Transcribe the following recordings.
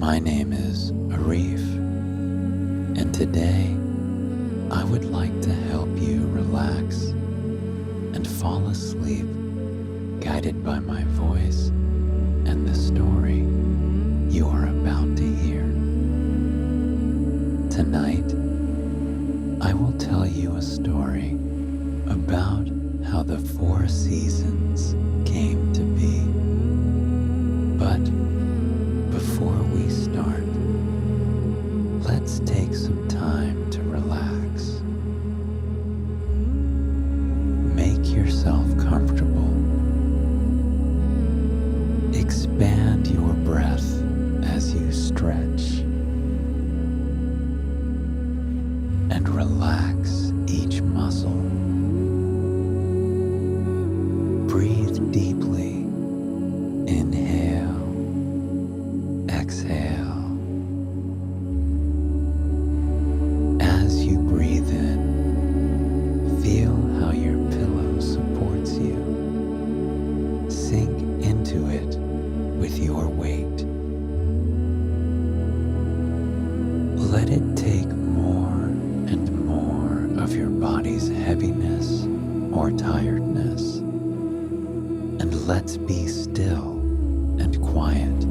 My name is Arif, and today I would like to help you relax and fall asleep, guided by my voice and the story you are about to hear. Tonight, I will tell you a story about how the 4 seasons came to be. But before we start, let's take some time to relax. Make yourself comfortable. Expand your breath as you stretch. And relax each muscle. Breathe deeply. Inhale, exhale. As you breathe in, feel how your pillow supports you. Sink into it with your weight. Let it take more and more of your body's heaviness or tiredness. And let's be still and quiet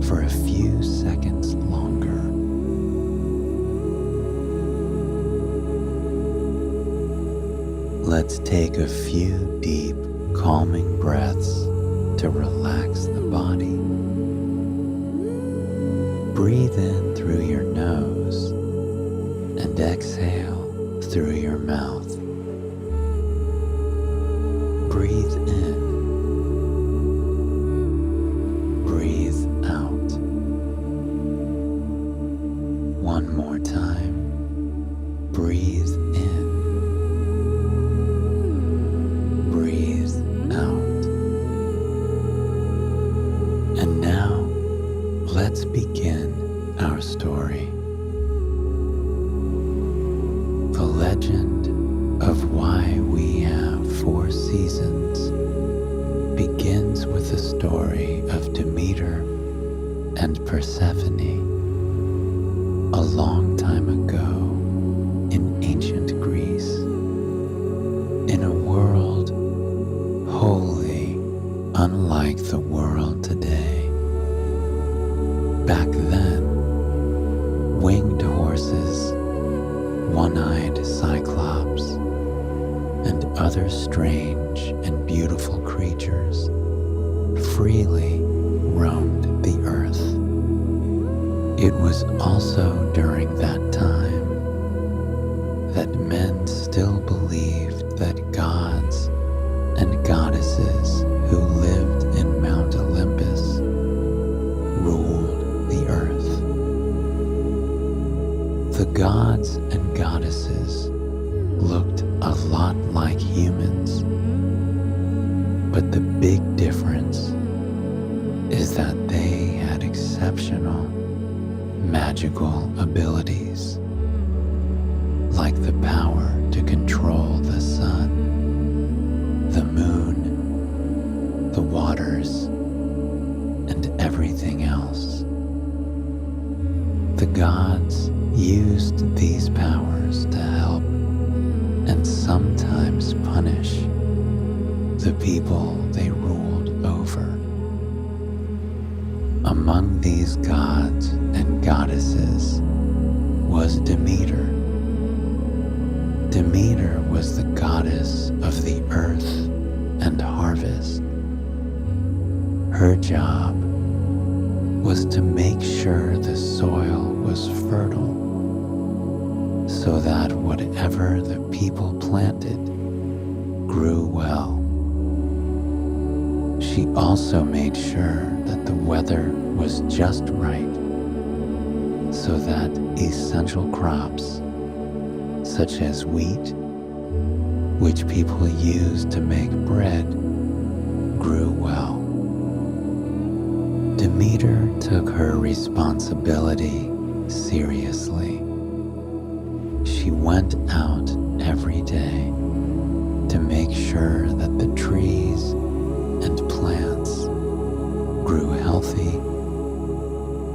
for a few seconds longer. Let's take a few deep, calming breaths to relax the body. Breathe in through your nose and exhale through your mouth. Breathe in. Breathe out. One more time. Breathe in. Breathe out. And now, let's begin our story. The legend of why we have 4 seasons begins with the story of Demeter and Persephone a long time ago in ancient Greece, in a world wholly unlike the world today. Back then, winged horses, one-eyed cyclops, and other strange and beautiful creatures freely roamed the earth. It was also during that time that men still believed that gods and goddesses who lived in Mount Olympus ruled the earth. The gods and goddesses looked a lot like humans, but the big difference is that they had exceptional magical abilities, like the power to control the sun, the moon, the waters, and everything else. The gods used these powers to help and sometimes punish the people they ruled over. Among these gods and goddesses was Demeter. Demeter was the goddess of the earth and harvest. Her job was to make sure the soil was fertile, so that whatever the people planted grew well. She also made sure that the weather was just right, so that essential crops, such as wheat, which people use to make bread, grew well. Demeter took her responsibility seriously. She went out every day to make sure that the trees and plants grew healthy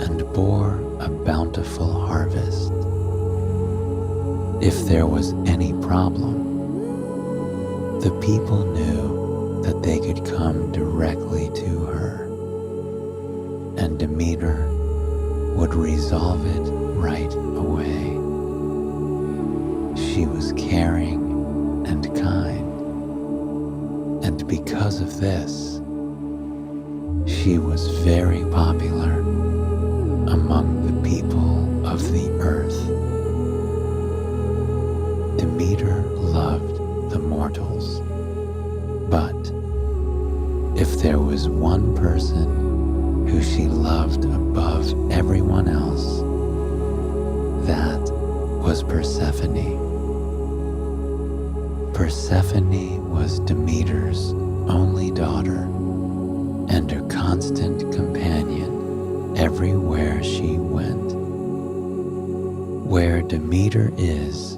and bore a bountiful harvest. If there was any problem, the people knew that they could come directly to her, and Demeter would resolve it right away. She was caring and kind, and because of this, she was very popular among the people of the earth. Demeter loved the mortals, but if there was one person who she loved above everyone else, that was Persephone. Persephone was Demeter's only daughter and her constant companion everywhere she went. Where Demeter is,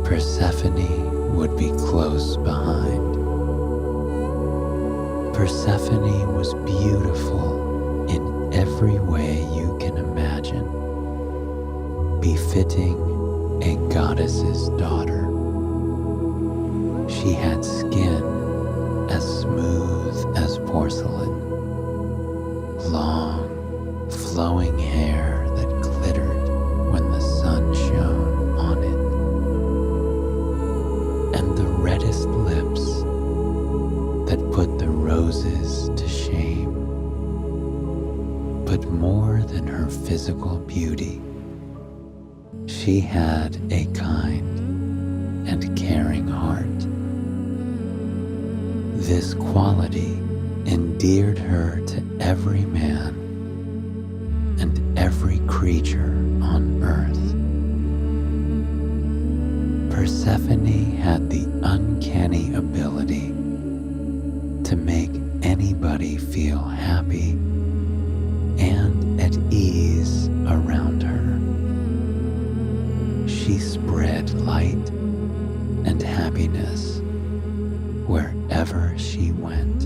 Persephone would be close behind. Persephone was beautiful in every way you can imagine, befitting a goddess's daughter. She had skin as smooth as porcelain, long, flowing hair that glittered when the sun shone on it, and the reddest lips that put the roses to shame. But more than her physical beauty, she had a kind and caring heart. This quality endeared her to every man and every creature on earth. Persephone had the uncanny ability to make anybody feel happy and at ease around her. She spread light and happiness wherever she went.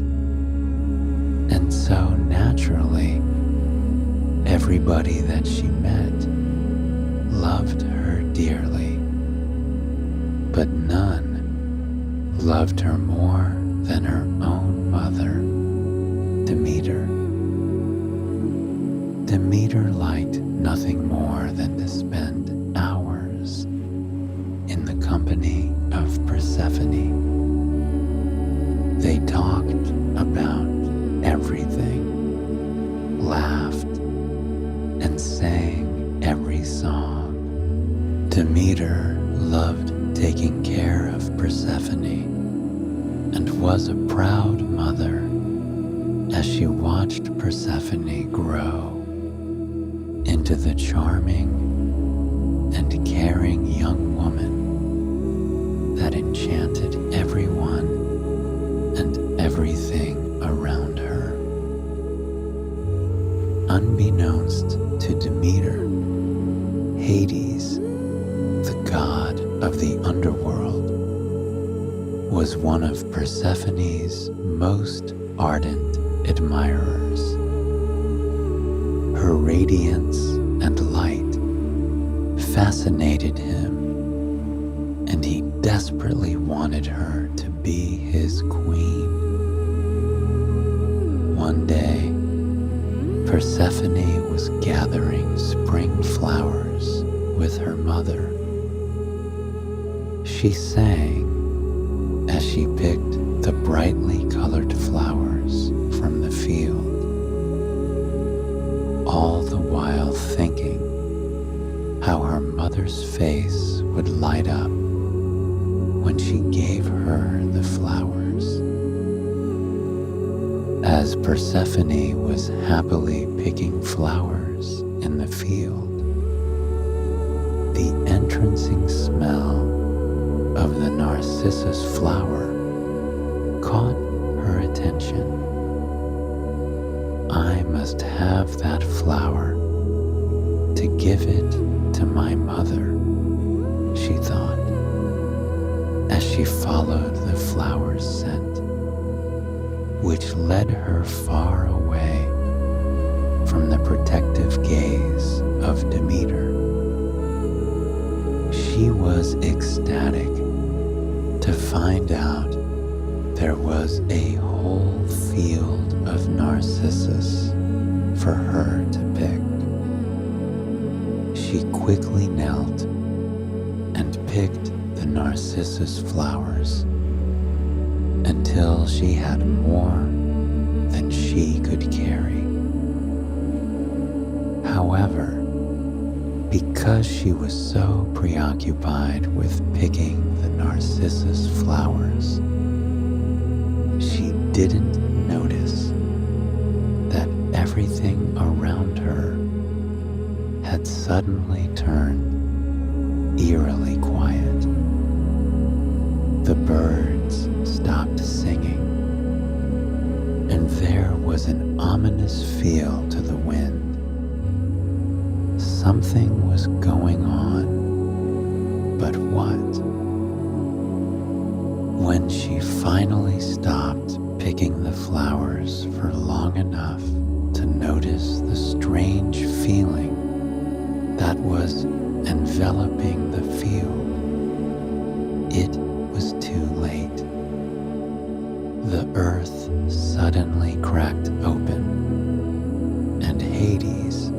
And so naturally, everybody that she met loved her dearly. But none loved her more than her own mother, Demeter. Demeter liked nothing more than to spend hours in the company of Persephone. They talked about everything, laughed, and sang every song. Demeter loved taking care of Persephone and was a proud mother as she watched Persephone grow into the charming and caring young woman that enchanted everyone and everything around her. Unbeknownst to Demeter, Hades, the god of the underworld, was one of Persephone's most ardent admirers. Her radiance and light fascinated him, and he desperately wanted her to be his queen. One day, Persephone was gathering spring flowers with her mother. She sang as she picked the brightly colored flowers from the field, all the while thinking how her mother's face would light up when she gave her the flowers. As Persephone was happily picking flowers in the field, the entrancing smell of the narcissus flower caught her attention. I must have that flower to give it to my mother, she thought, as she followed the flower's scent, which led her far away from the protective gate of Demeter. She was ecstatic to find out there was a whole field of narcissus for her to pick. She quickly knelt and picked the narcissus flowers until she had more than she could carry. However, because she was so preoccupied with picking the narcissus flowers, she didn't notice that everything around her had suddenly turned eerily quiet. The birds stopped singing, and there was an ominous feel to the wind. Something was going on, but what? When she finally stopped picking the flowers for long enough to notice the strange feeling that was enveloping the field, it was too late. The earth suddenly cracked open, and Hades,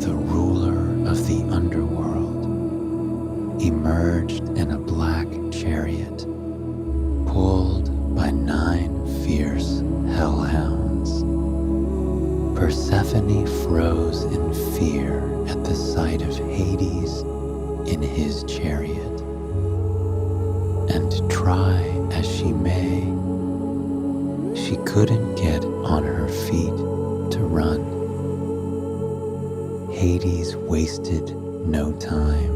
the ruler of the underworld, emerged in a black chariot, pulled by 9 fierce hellhounds. Persephone froze in fear at the sight of Hades in his chariot, and try as she may, she couldn't get on her feet to run. Hades wasted no time,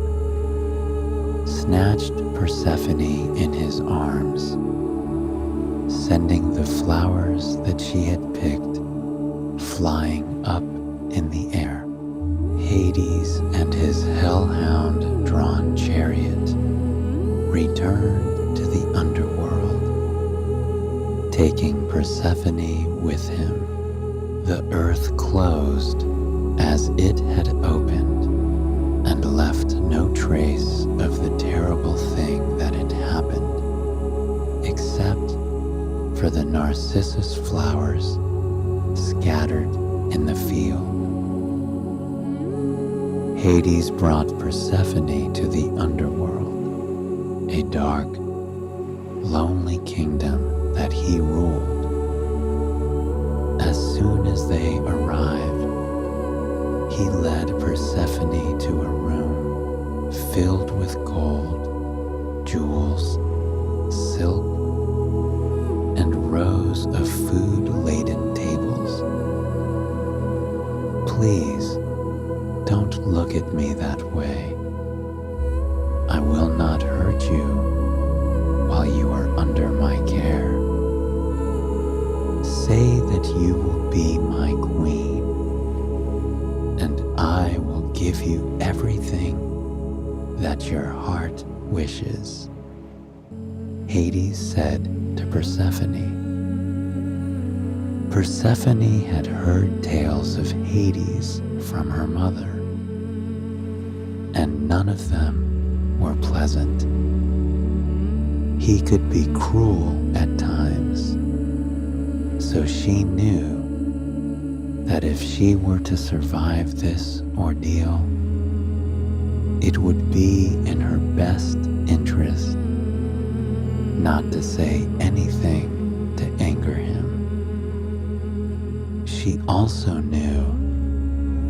snatched Persephone in his arms, sending the flowers that she had picked flying up in the air. Hades and his hellhound-drawn chariot returned to the underworld, taking Persephone with him. The earth closed as it had opened and left no trace of the terrible thing that had happened, except for the narcissus flowers scattered in the field. Hades brought Persephone to the underworld, a dark, lonely kingdom that he ruled. As soon as they arrived, he led Persephone to a room filled with gold, jewels, silk, and rows of food-laden tables. Please, don't look at me that way. I will not hurt you while you are under my care. Say that you will be my queen, and I will give you everything that your heart wishes. Hades said to Persephone. Persephone had heard tales of Hades from her mother, and none of them were pleasant. He could be cruel at times, so she knew that if she were to survive this ordeal, it would be in her best interest not to say anything to anger him. She also knew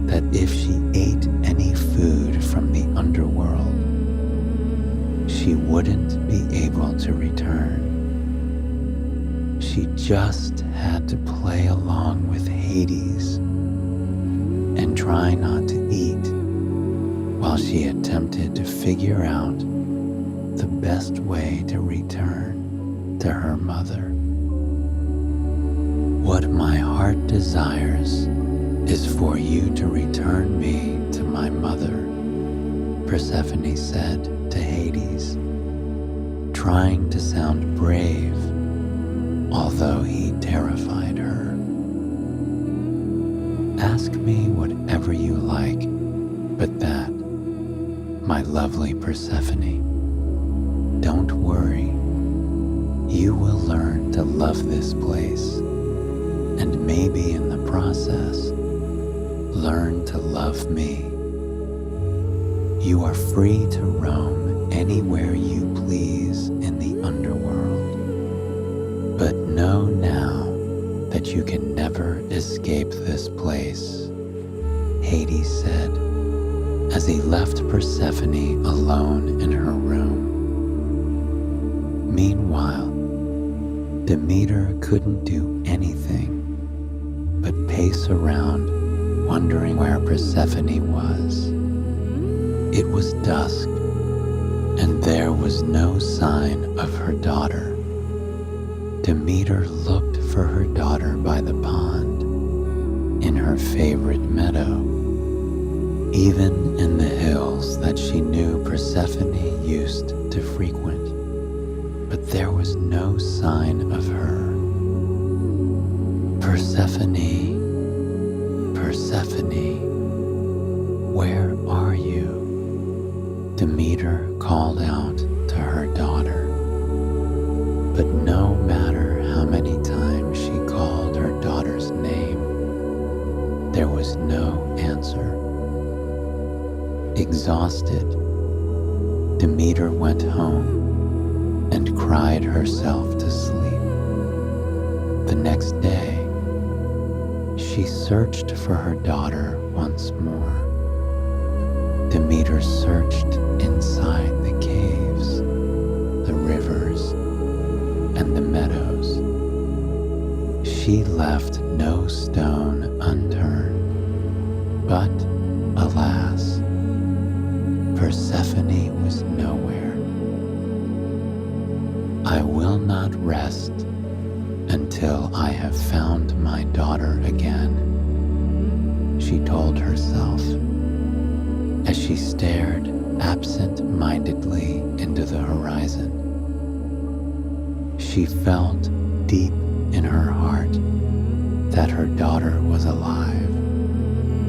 that if she ate any food from the underworld, she wouldn't be able to return. She just had to play along with Hades and try not to eat while she attempted to figure out the best way to return to her mother. What my heart desires is for you to return me to my mother, Persephone said to Hades, trying to sound brave, although he terrified her. Ask me whatever you like, but that, my lovely Persephone, don't worry. You will learn to love this place, and maybe in the process, learn to love me. You are free to roam anywhere you please in the underworld, but know now that you can never escape this place, Hades said, as he left Persephone alone in her room. Meanwhile, Demeter couldn't do anything but pace around, wondering where Persephone was. It was dusk, and there was no sign of her daughter. Demeter looked for her daughter by the pond, in her favorite meadow, even in the hills that she knew Persephone used to frequent, but there was no sign of her. Persephone, Persephone, where are you? Demeter called out to her daughter, but no matter how many times she called her daughter's name, there was no answer. Exhausted, Demeter went home and cried herself to sleep. The next day, she searched for her daughter once more. Demeter searched inside the caves, the rivers, and the meadows. She left no stone unturned, but alas, Persephone was nowhere. I will not rest until I have found my daughter again, she told herself, as she stared absent-mindedly into the horizon. She felt deep in her heart that her daughter was alive,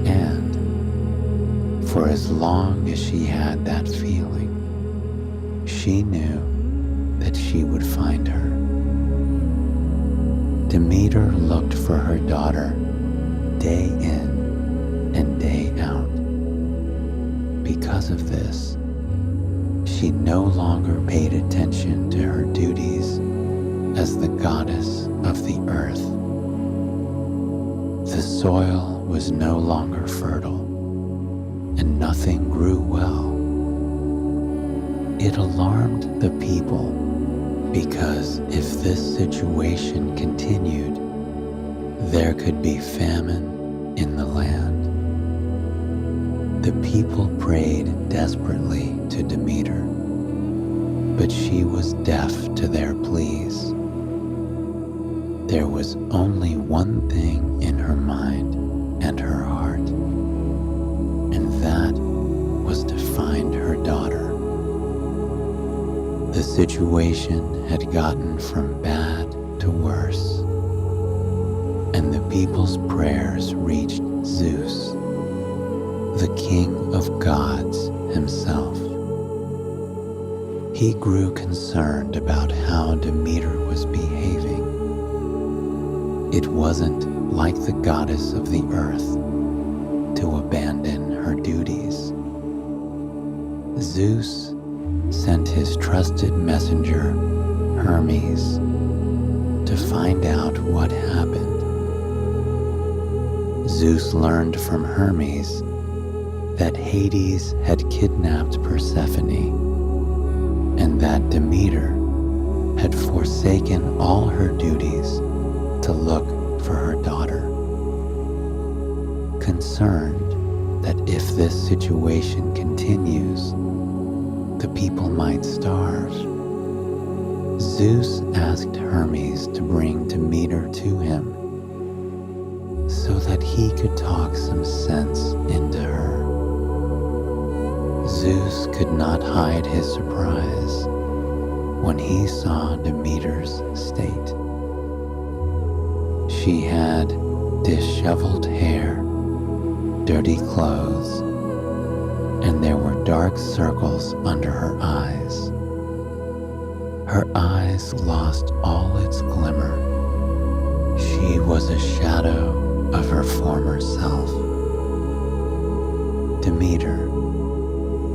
and for as long as she had that feeling, she knew that she would find her. Demeter looked for her daughter day in and day out. Because of this, she no longer paid attention to her duties as the goddess of the earth. The soil was no longer fertile, and nothing grew well. It alarmed the people because if this situation continued, there could be famine in the land. The people prayed desperately to Demeter, but she was deaf to their pleas. There was only one thing in her mind and her heart, and that was to find her daughter. The situation had gotten from bad to worse, and the people's prayers reached Zeus, the king of gods himself. He grew concerned about how Demeter was behaving. It wasn't like the goddess of the earth to abandon her duties. Zeus sent his trusted messenger, Hermes, to find out what happened. Zeus learned from Hermes that Hades had kidnapped Persephone, and that Demeter had forsaken all her duties to look for her daughter. Concerned that if this situation continues, the people might starve, Zeus asked Hermes to bring Demeter to him so that he could talk some sense into her. Zeus could not hide his surprise when he saw Demeter's state. She had disheveled hair, dirty clothes, and there were dark circles under her eyes. Her eyes lost all its glimmer. She was a shadow of her former self. Demeter,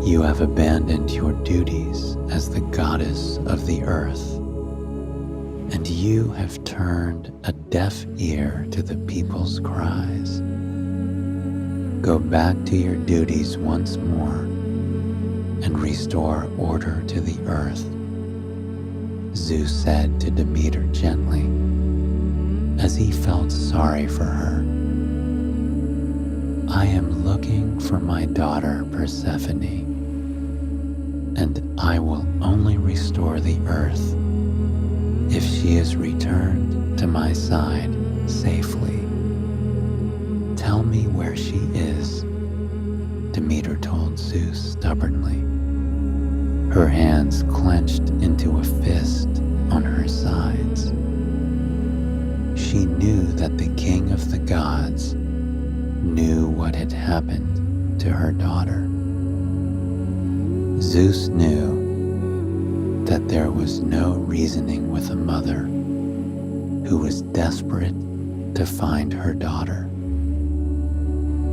you have abandoned your duties as the goddess of the earth, and you have turned a deaf ear to the people's cries. Go back to your duties once more and restore order to the earth, Zeus said to Demeter gently, as he felt sorry for her. I am looking for my daughter Persephone, and I will only restore the earth if she is returned to my side safely. Tell me where she is, Demeter told Zeus stubbornly, her hands clenched into a fist on her sides. She knew that the king of the gods knew what had happened to her daughter. Zeus knew that there was no reasoning with a mother who was desperate to find her daughter.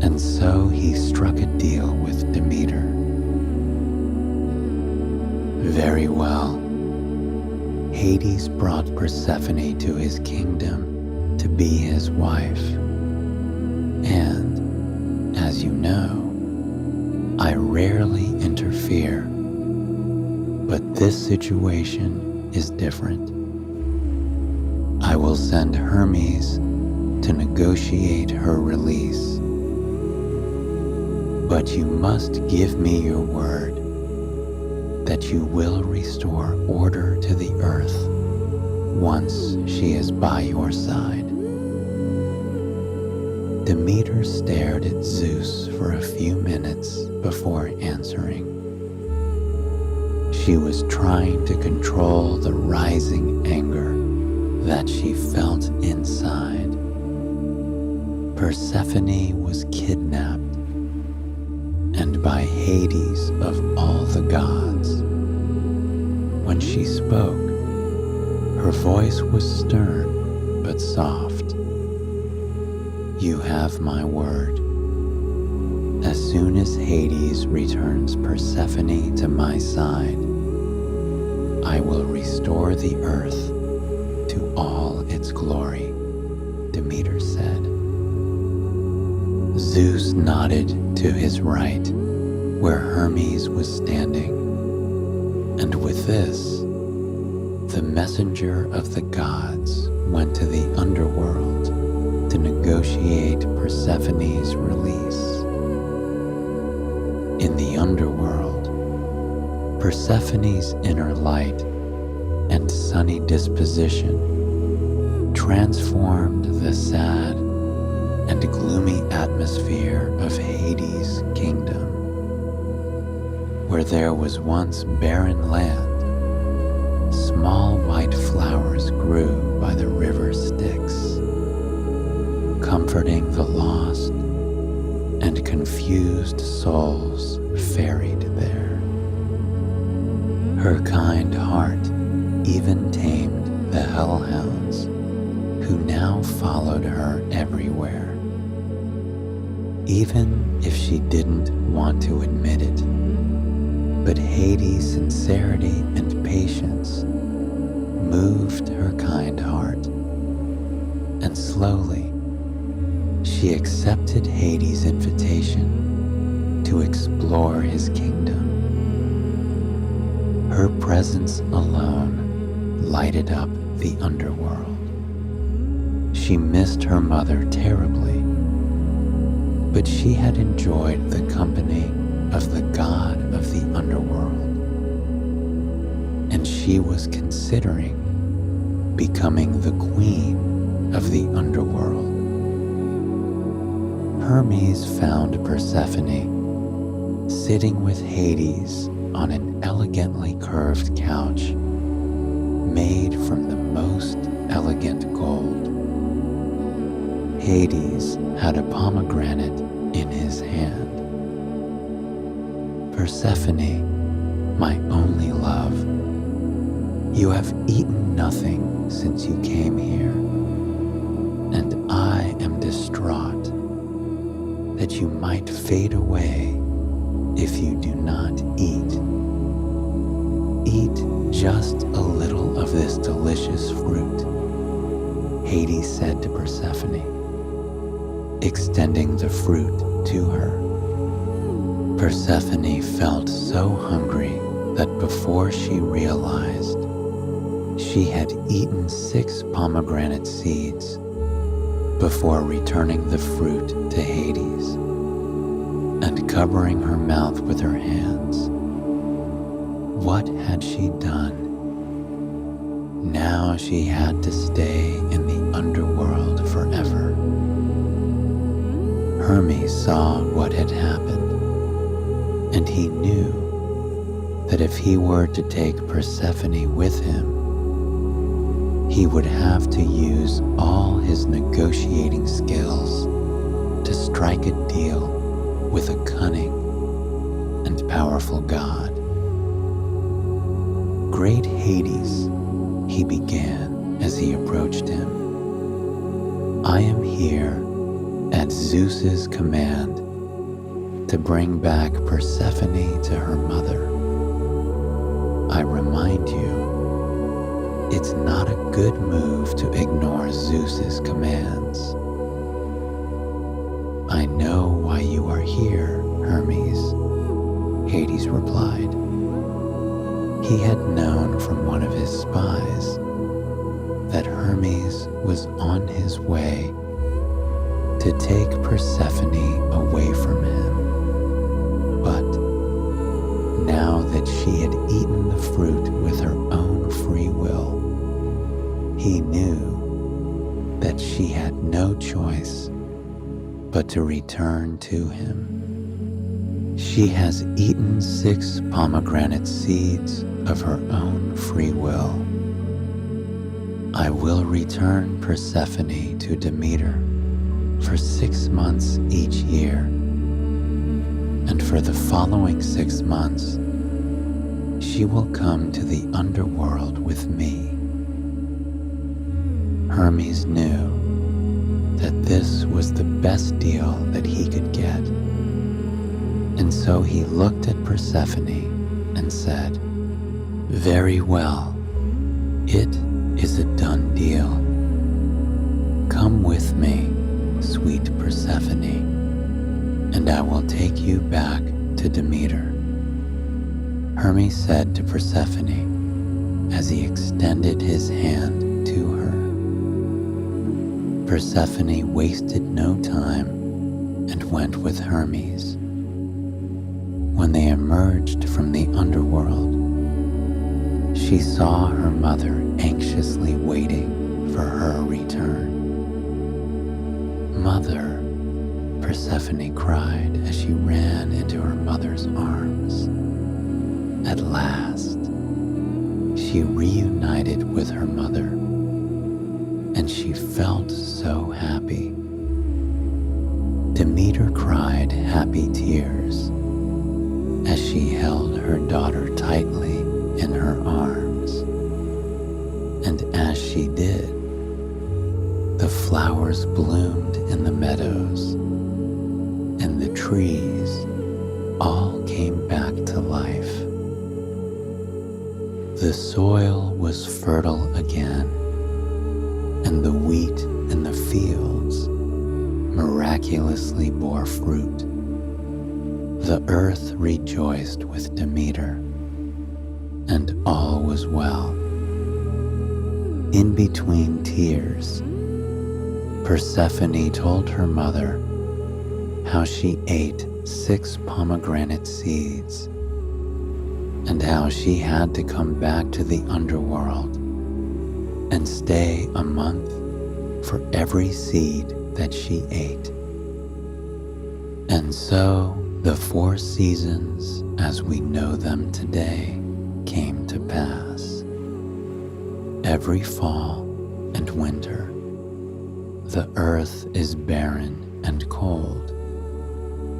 And so he struck a deal with Demeter. Very well. Hades brought Persephone to his kingdom to be his wife. And, as you know, I rarely interfere, but this situation is different. I will send Hermes to negotiate her release. But you must give me your word that you will restore order to the earth once she is by your side. Demeter stared at Zeus for a few minutes before answering. She was trying to control the rising anger that she felt inside. Persephone was kidnapped, and by Hades of all the gods. When she spoke, her voice was stern but soft. You have my word. As soon as Hades returns Persephone to my side, I will restore the earth to all its glory, Demeter said. Zeus nodded to his right, where Hermes was standing, and with this, the messenger of the gods went to the underworld to negotiate Persephone's release. In the underworld, Persephone's inner light and sunny disposition transformed the sad and gloomy atmosphere of Hades' kingdom. Where there was once barren land, small white flowers grew by the river Styx, comforting the lost, and confused souls ferried there. Her kind heart even tamed the hellhounds, who now followed her everywhere. Even if she didn't want to admit it, but Hades' sincerity and patience moved her kind heart, and slowly she accepted Hades' invitation to explore his kingdom. Her presence alone lighted up the underworld. She missed her mother terribly, but she had enjoyed the company of the god of the underworld, and she was considering becoming the queen of the underworld. Hermes found Persephone sitting with Hades on an elegantly curved couch made from the most elegant gold. Hades had a pomegranate in his hand. "Persephone, my only love, you have eaten nothing since you came here, and I am distraught that you might fade away if you do not eat. Eat just a little of this delicious fruit," Hades said to Persephone, extending the fruit to her. Persephone felt so hungry that before she realized, she had eaten 6 pomegranate seeds before returning the fruit to Hades and covering her mouth with her hands. What had she done? Now she had to stay in the underworld forever. Hermes saw what had happened, and he knew that if he were to take Persephone with him, he would have to use all his negotiating skills to strike a deal with a cunning and powerful god. "Great Hades," he began as he approached him, "I am here at Zeus's command to bring back Persephone to her mother. I remind you, it's not a good move to ignore Zeus's commands." "I know why you are here, Hermes," Hades replied. He had known from one of his spies that Hermes was on his way to take Persephone away from him. But now that she had eaten the fruit with her own free will, he knew that she had no choice but to return to him. "She has eaten 6 pomegranate seeds of her own free will. I will return Persephone to Demeter for 6 months each year, and for the following 6 months, she will come to the underworld with me." Hermes knew that this was the best deal that he could get, and so he looked at Persephone and said, "Very well, it is a done deal. Come with me, sweet Persephone, and I will take you back to Demeter." Hermes said to Persephone as he extended his hand to her. Persephone wasted no time and went with Hermes. When they emerged from the underworld, she saw her mother anxiously waiting for her return. "Mother," Persephone cried as she ran into her mother's arms. At last, she reunited with her mother, and she felt so happy. Demeter cried happy tears as she held her daughter tightly in her arms, and as she did, the flowers bloomed in the meadows, and the trees all came back to life. The soil was fertile again, and the wheat in the fields miraculously bore fruit. The earth rejoiced with Demeter, and all was well. In between tears, Persephone told her mother how she ate 6 pomegranate seeds, and how she had to come back to the underworld and stay a month for every seed that she ate. And so the 4 seasons as we know them today came to pass. Every fall and winter, the earth is barren and cold,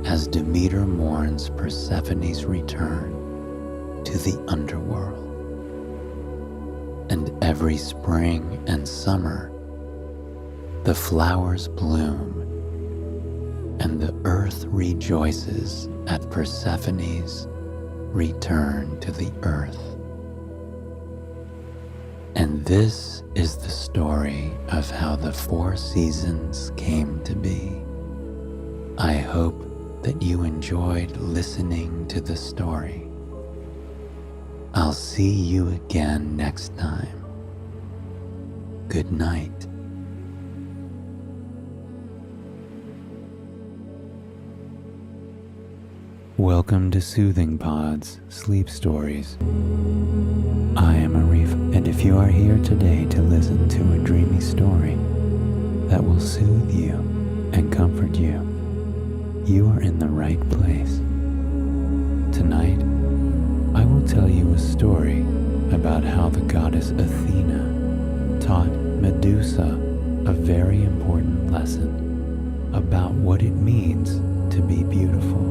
as Demeter mourns Persephone's return to the underworld. And every spring and summer, the flowers bloom, and the earth rejoices at Persephone's return to the earth. And this is the story of how the 4 seasons came to be. I hope that you enjoyed listening to the story. I'll see you again next time. Good night. Welcome to Soothing Pod's Sleep Stories. I am Arif, and if you are here today to listen to a dreamy story that will soothe you and comfort you, you are in the right place. Tonight, I will tell you a story about how the goddess Athena taught Medusa a very important lesson about what it means to be beautiful.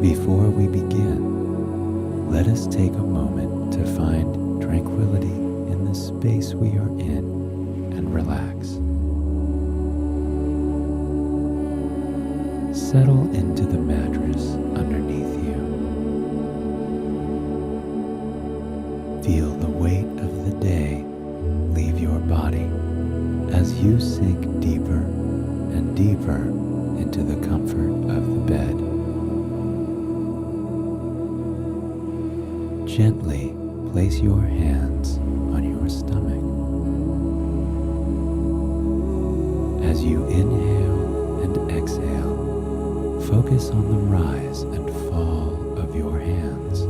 Before we begin, let us take a moment to find tranquility in the space we are in and relax. Settle into the mattress underneath you. Feel the weight of the day leave your body as you sink deeper and deeper into the comfort of the bed. Gently place your hands on your stomach. As you inhale and exhale, focus on the rise and fall of your hands.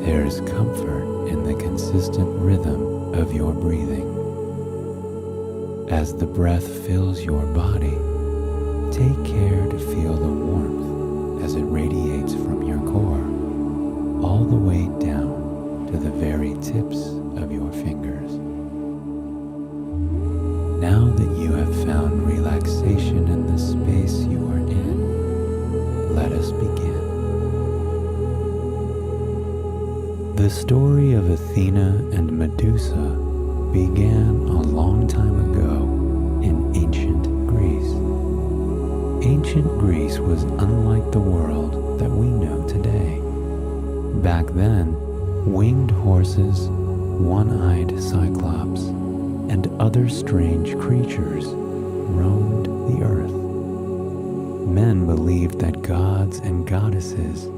There is comfort in the consistent rhythm of your breathing. As the breath fills your body, take care to feel the warmth as it radiates from your core, all the way down to the very tips of your fingers. Now that you have found relaxation in the space you are in, let us begin. The story of Athena and Medusa began a long time ago in ancient Greece. Ancient Greece was unlike the world that we know today. Back then, winged horses, one-eyed cyclops, and other strange creatures roamed the earth. Men believed that gods and goddesses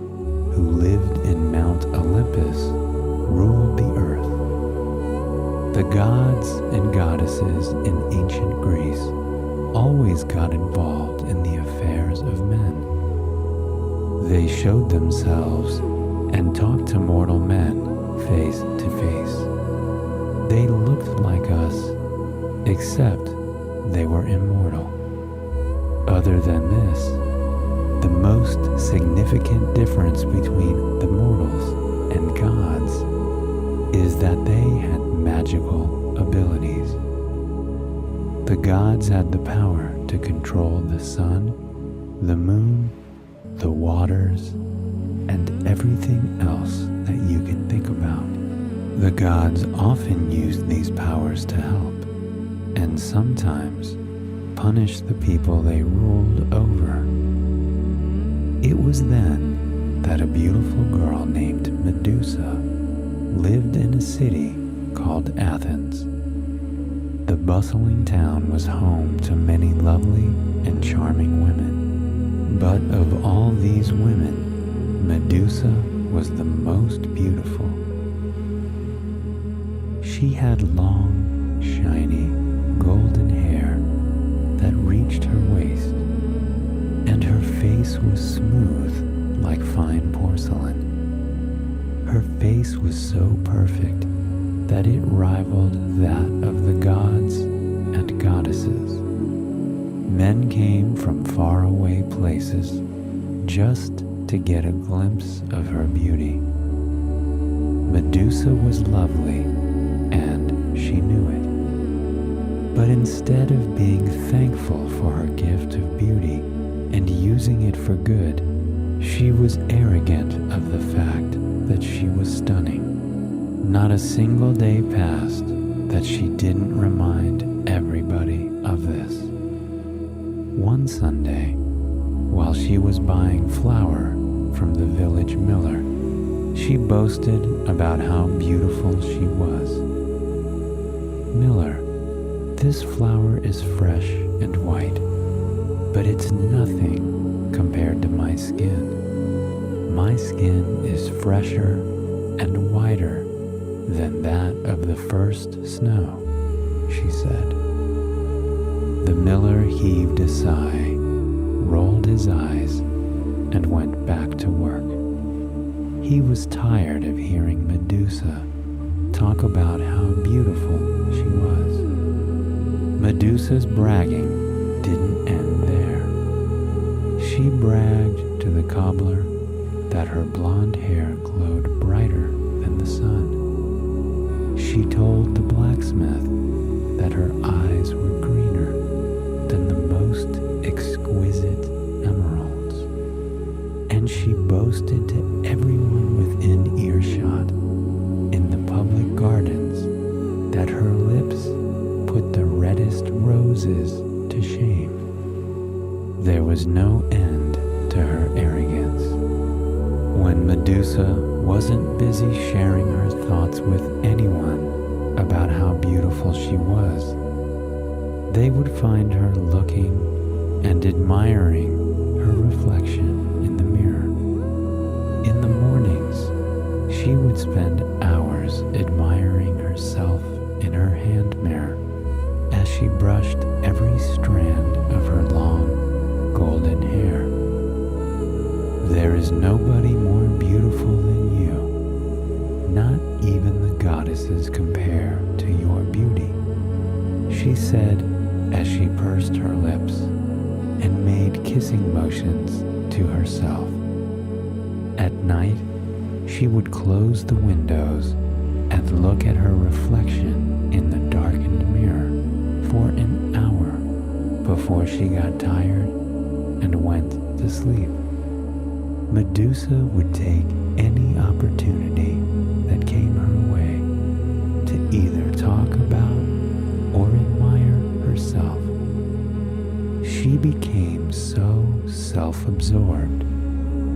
who lived in Mount Olympus ruled the earth. The gods and goddesses in ancient Greece always got involved in the affairs of men. They showed themselves and talked to mortal men face to face. They looked like us, except they were immortal. Other than this, the most significant difference between the mortals and gods is that they had magical abilities. The gods had the power to control the sun, the moon, the waters, and everything else that you can think about. The gods often used these powers to help, and sometimes punish the people they ruled over. It was then that a beautiful girl named Medusa lived in a city called Athens. The bustling town was home to many lovely and charming women, but of all these women, Medusa was the most beautiful. She had long, shiny, golden hair that reached her waist, and her face was smooth like fine porcelain. Her face was so perfect that it rivaled that of the gods and goddesses. Men came from faraway places just to get a glimpse of her beauty. Medusa was lovely, and she knew it. But instead of being thankful for her gift of beauty and using it for good, she was arrogant of the fact that she was stunning. Not a single day passed that she didn't remind everybody of this. One Sunday, while she was buying flour from the village miller, she boasted about how beautiful she was. "Miller, this flour is fresh and white, but it's nothing compared to my skin. My skin is fresher and whiter than that of the first snow," she said. The miller heaved a sigh, rolled his eyes, and went back to work. He was tired of hearing Medusa talk about how beautiful she was. Medusa's bragging didn't end there. She bragged to the cobbler that her blonde hair glowed brighter than the sun. She told the blacksmith that her eyes were greener than the most exquisite emeralds. And she boasted to everyone within earshot in the public gardens that her lips put the reddest roses to shame. There was no end to her arrogance. When Medusa wasn't busy sharing her thoughts with anyone about how beautiful she was, they would find her looking and admiring her reflection in the mirror. In the mornings, she would spend hours admiring herself in her hand mirror as she brushed every strand of her long golden hair. "There is nobody more beautiful than you. Not even the goddesses compare to your beauty," she said as she pursed her lips and made kissing motions to herself. At night, she would close the windows and look at her reflection in the darkened mirror for an hour before she got tired and went to sleep. Medusa would take any opportunity that came her way to either talk about or admire herself. She became so self-absorbed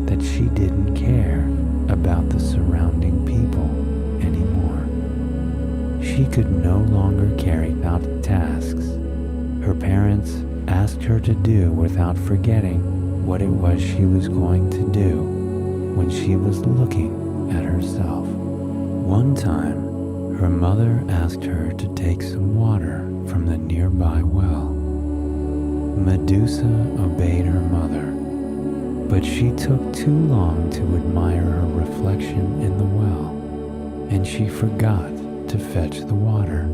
that she didn't care about the surrounding people anymore. She could no longer carry out tasks her parents asked her to do without forgetting what it was she was going to do when she was looking at herself. One time, her mother asked her to take some water from the nearby well. Medusa obeyed her mother, but she took too long to admire her reflection in the well, and she forgot to fetch the water.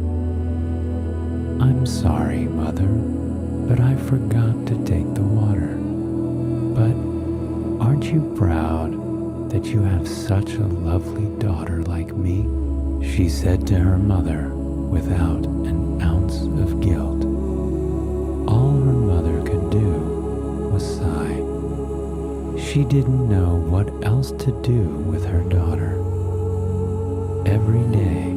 "I'm sorry, Mother, but I forgot to take the water. But aren't you proud that you have such a lovely daughter like me?" she said to her mother without an ounce of guilt. All her mother could do was sigh. She didn't know what else to do with her daughter. Every day,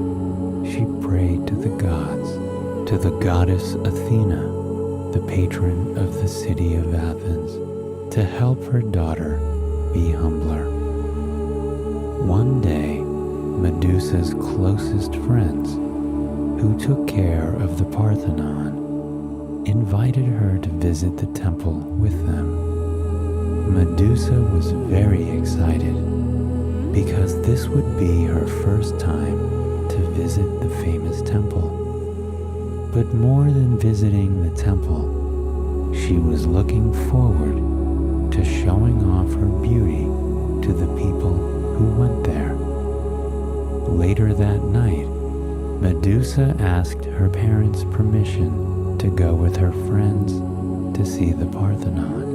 she prayed to the gods, to the goddess Athena, the patron of the city of Athens, to help her daughter be humbler. One day, Medusa's closest friends, who took care of the Parthenon, invited her to visit the temple with them. Medusa was very excited because this would be her first time to visit the famous temple. But more than visiting the temple, she was looking forward to showing off her beauty to the people who went there. Later that night, Medusa asked her parents' permission to go with her friends to see the Parthenon.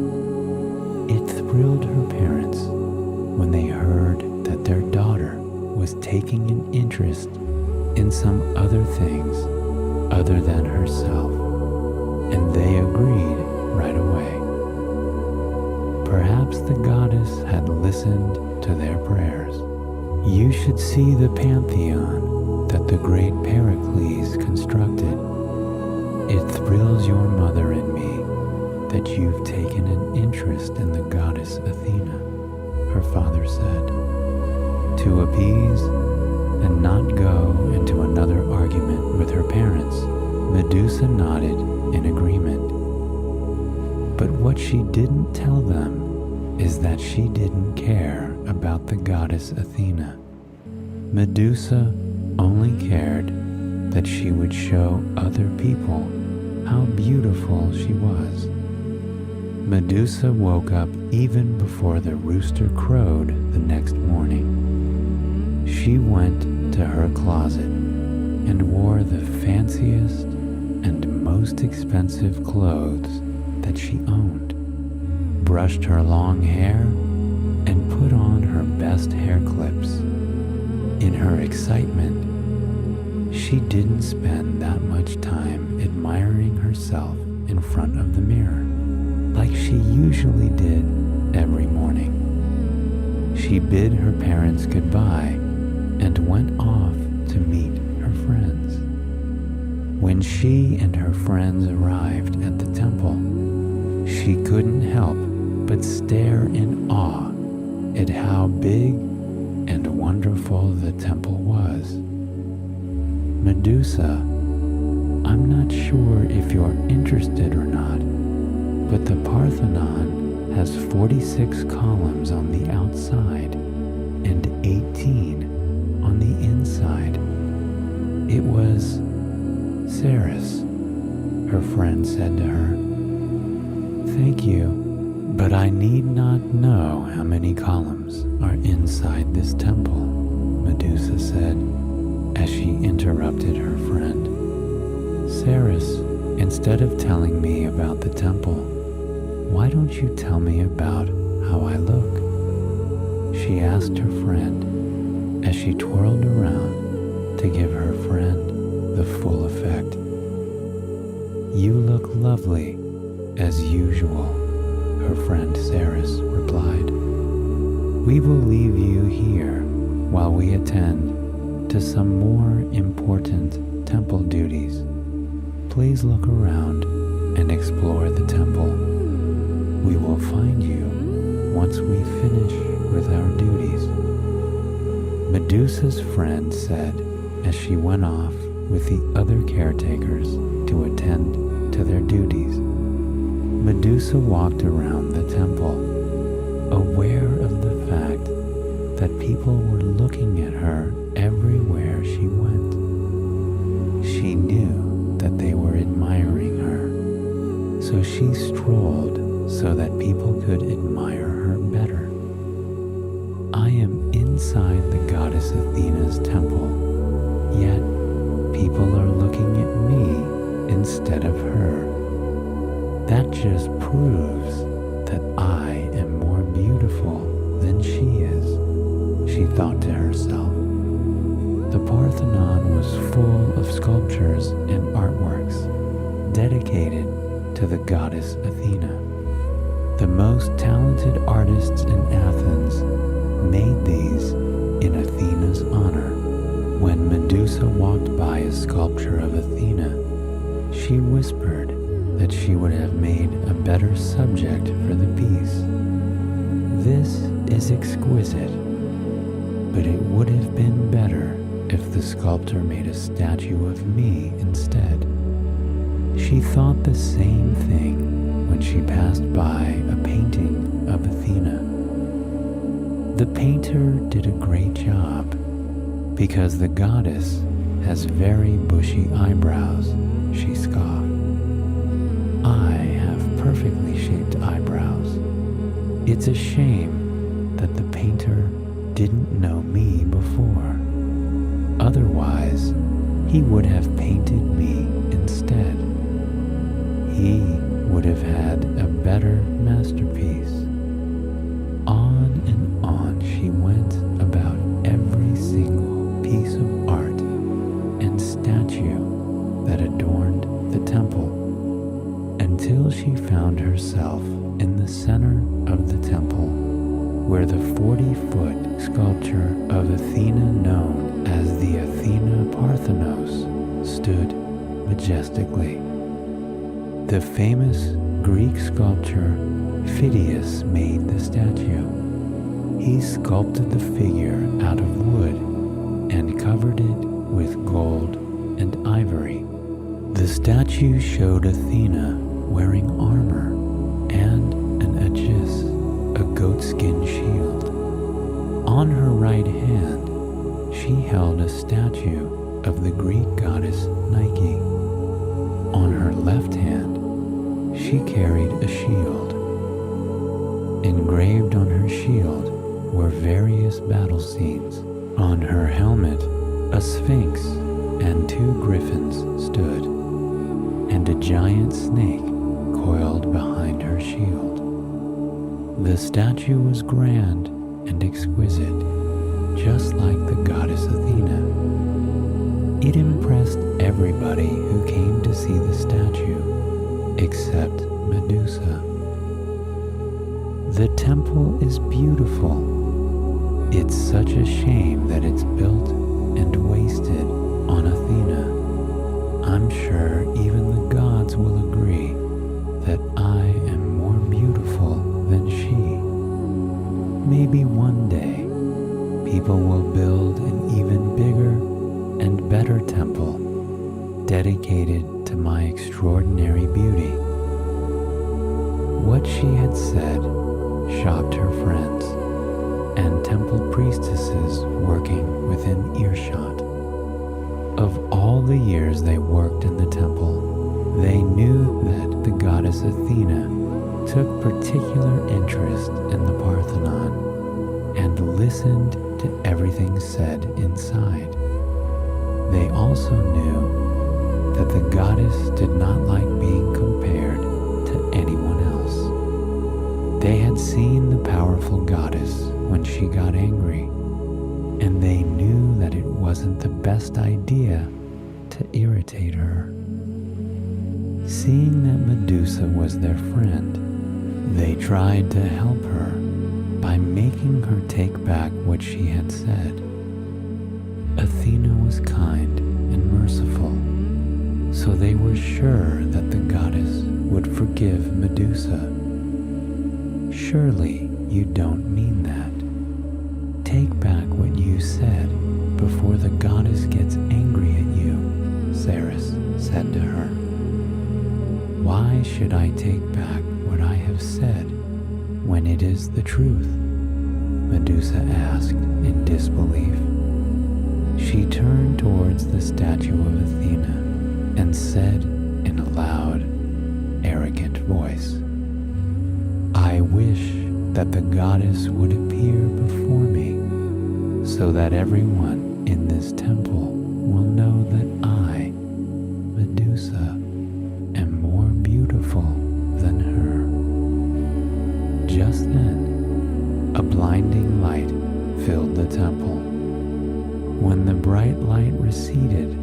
It thrilled her parents when they heard that their daughter was taking an interest in some other things other than herself, and they agreed right away. Perhaps the goddess had listened to their prayers. You should see the pantheon that the great Pericles constructed. It thrills your mother and me that you've taken an interest in the goddess Athena, her father said. To appease and not go into another argument with her parents, Medusa nodded in agreement. But what she didn't tell them is that she didn't care about the goddess Athena. Medusa only cared that she would show other people how beautiful she was. Medusa woke up even before the rooster crowed the next morning. She went to her closet and wore the fanciest and most expensive clothes that she owned, brushed her long hair, and put on her best hair clips. In her excitement, she didn't spend that much time admiring herself in front of the mirror, like she usually did every morning. She bid her parents goodbye and went off to meet her friends. When she and her friends arrived at the temple, she couldn't help but stare in awe at how big and wonderful the temple was. Medusa, I'm not sure if you're interested or not, but the Parthenon has 46 columns on the outside and 18 on the inside. It was Ceres, her friend said to her. Thank you, but I need not know how many columns are inside this temple, Medusa said, as she interrupted her friend. Ceres, instead of telling me about the temple, why don't you tell me about how I look? She asked her friend as she twirled around to give her friend the full effect. You look lovely as usual, her friend Ceres replied. We will leave you here while we attend to some more important temple duties. Please look around and explore the temple. We will find you once we finish with our duties. Medusa's friend said as she went off with the other caretakers to attend to their duties. Medusa walked around the temple, aware of the fact that people were looking at her everywhere she went. She knew that they were admiring her, so she strolled so that people could admire her better. I am inside the goddess Athena's temple, yet people are looking at me instead of her. That just proves that I am more beautiful than she is, she thought to herself. The Parthenon was full of sculptures and artworks dedicated to the goddess Athena. The most talented artists in Athens made these in Athena's honor. When Medusa walked by a sculpture of Athena, she whispered that she would have made a better subject for the piece. This is exquisite, but it would have been better if the sculptor made a statue of me instead. She thought the same thing when she passed by a painting of Athena. The painter did a great job because the goddess has very bushy eyebrows, she scoffed. I have perfectly shaped eyebrows. It's a shame that the painter didn't know me before. Otherwise, he would have painted me instead. He would have had a better masterpiece. On and on she went about every single piece of art and statue that adorned until she found herself in the center of the temple, where the 40-foot sculpture of Athena known as the Athena Parthenos stood majestically. The famous Greek sculptor Phidias made the statue. He sculpted the figure out of wood and covered it with gold and ivory. The statue showed Athena wearing armor and an aegis, a goatskin shield. On her right hand, she held a statue of the Greek goddess Nike. On her left hand, she carried a shield. Engraved on her shield were various battle scenes. On her helmet, a sphinx and 2 griffins stood, and a giant snake coiled behind her shield. The statue was grand and exquisite, just like the goddess Athena. It impressed everybody who came to see the statue, except Medusa. The temple is beautiful. It's such a shame that it's built and wasted on Athena. I'm sure even the gods will agree that I am more beautiful than she. Maybe one day people will build an even bigger and better temple dedicated to my extraordinary beauty. What she had said shocked her friends and temple priestesses working within earshot. Of all the years they worked in the temple, they knew that the goddess Athena took particular interest in the Parthenon and listened to everything said inside. They also knew that the goddess did not like being compared to anyone else. They had seen the powerful goddess when she got angry, and they knew that it wasn't the best idea to irritate her. Seeing that Medusa was their friend, they tried to help her by making her take back what she had said. Athena was kind and merciful, so they were sure that the goddess would forgive Medusa. Surely you don't mean that. Take back what you said before the goddess gets angry at you, Ceres said to her. Why should I take back what I have said when it is the truth? Medusa asked in disbelief. She turned towards the statue of Athena and said in a loud, arrogant voice, I wish that the goddess would appear before me, so that everyone in this temple will know that I, Medusa, am more beautiful than her. Just then, a blinding light filled the temple. When the bright light receded,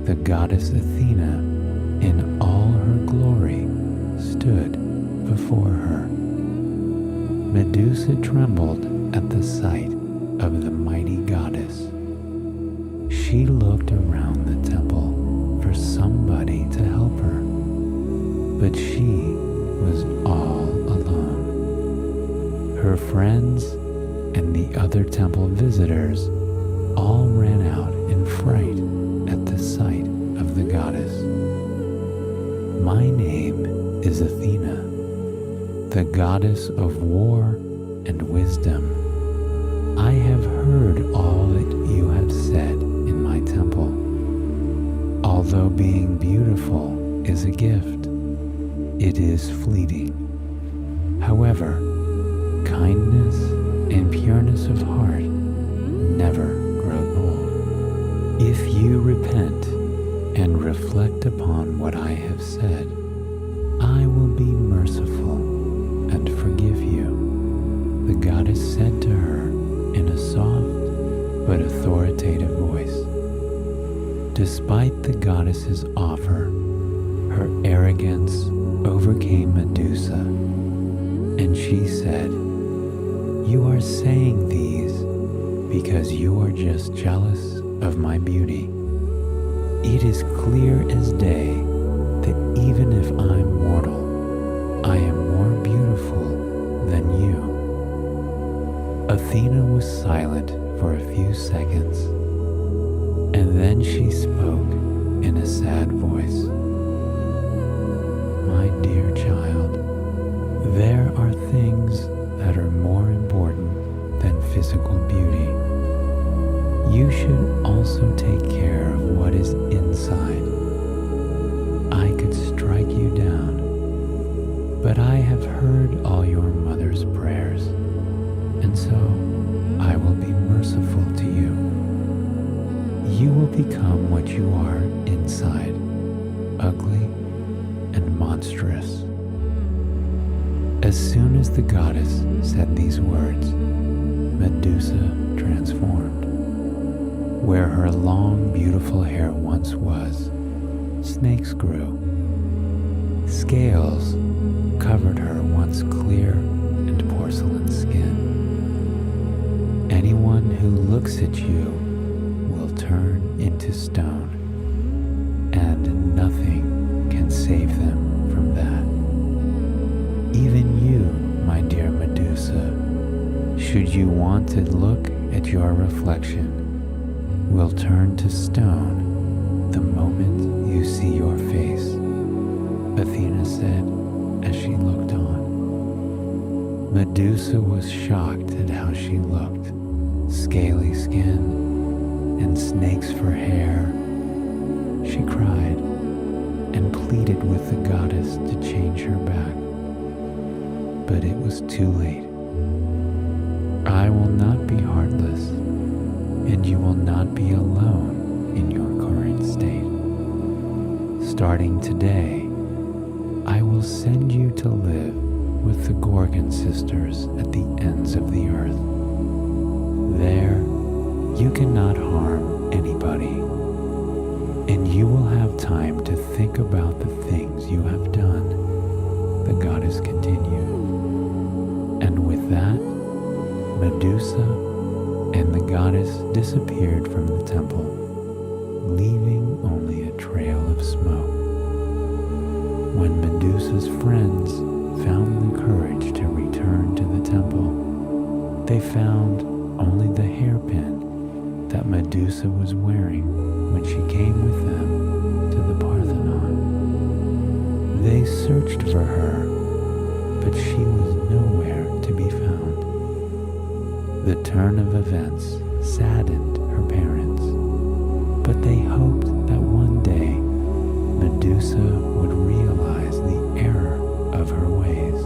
the goddess Athena, in all her glory, stood before her. Medusa trembled at the sight of the mighty goddess. She looked around the temple for somebody to help her, but she was all alone. Her friends and the other temple visitors all ran out in fright at the sight of the goddess. My name is Athena, the goddess of war and wisdom. I have heard all that you have said in my temple. Although being beautiful is a gift, it is fleeting. However, kindness and pureness of heart never grow old. If you repent and reflect upon what I have said, I will be merciful and forgive you, the goddess said to her in a soft but authoritative voice. Despite the goddess's offer, Her arrogance overcame Medusa, and she said, "You are saying these because you are just jealous of my beauty. It is clear as day that even if I'm mortal, I am more beautiful than you." Athena was silent for a few seconds, and then she spoke in a sad voice. "My dear child, there are things that are more important than physical beauty. You should also take care of what is inside. I could strike you down, but I have heard all your mother's prayers, and so I will be merciful to you. You will become what you are inside, ugly and monstrous." As soon as the goddess said these words, Medusa transformed. Where her long, beautiful hair once was, snakes grew. Scales covered her once clear and porcelain skin. Anyone who looks at you will turn into stone, and nothing can save them from that. Even you, my dear Medusa, should you want to look at your reflection, will turn to stone the moment you see your face, Athena said as she looked on. Medusa was shocked at how she looked, scaly skin and snakes for hair. She cried and pleaded with the goddess to change her back, but it was too late. "I will not be heartless, and you will not be alone in your current state. Starting today, I will send you to live with the Gorgon sisters at the ends of the earth. There, you cannot harm anybody, and you will have time to think about the things you have done," the goddess continued. And with that, Medusa and the goddess disappeared from the temple, leaving only a trail of smoke. When Medusa's friends found the courage to return to the temple, they found only the hairpin that Medusa was wearing when she came with them to the Parthenon. They searched for her, but she was nowhere to be found. The turn of events saddened her parents, but they hoped that one day Medusa would realize the error of her ways.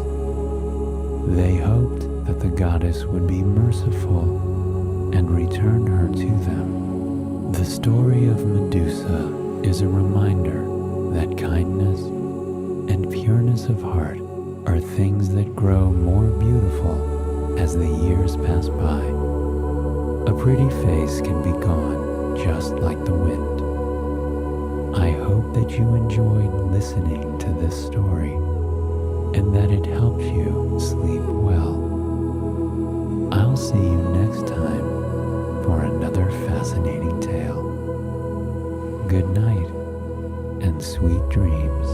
They hoped that the goddess would be merciful and return her to them. The story of Medusa is a reminder that kindness and pureness of heart are things that grow more beautiful as the years pass by. A pretty face can be gone just like the wind. I hope that you enjoyed listening to this story and that it helps you sleep well. I'll see you next time for another fascinating tale. Good night and sweet dreams.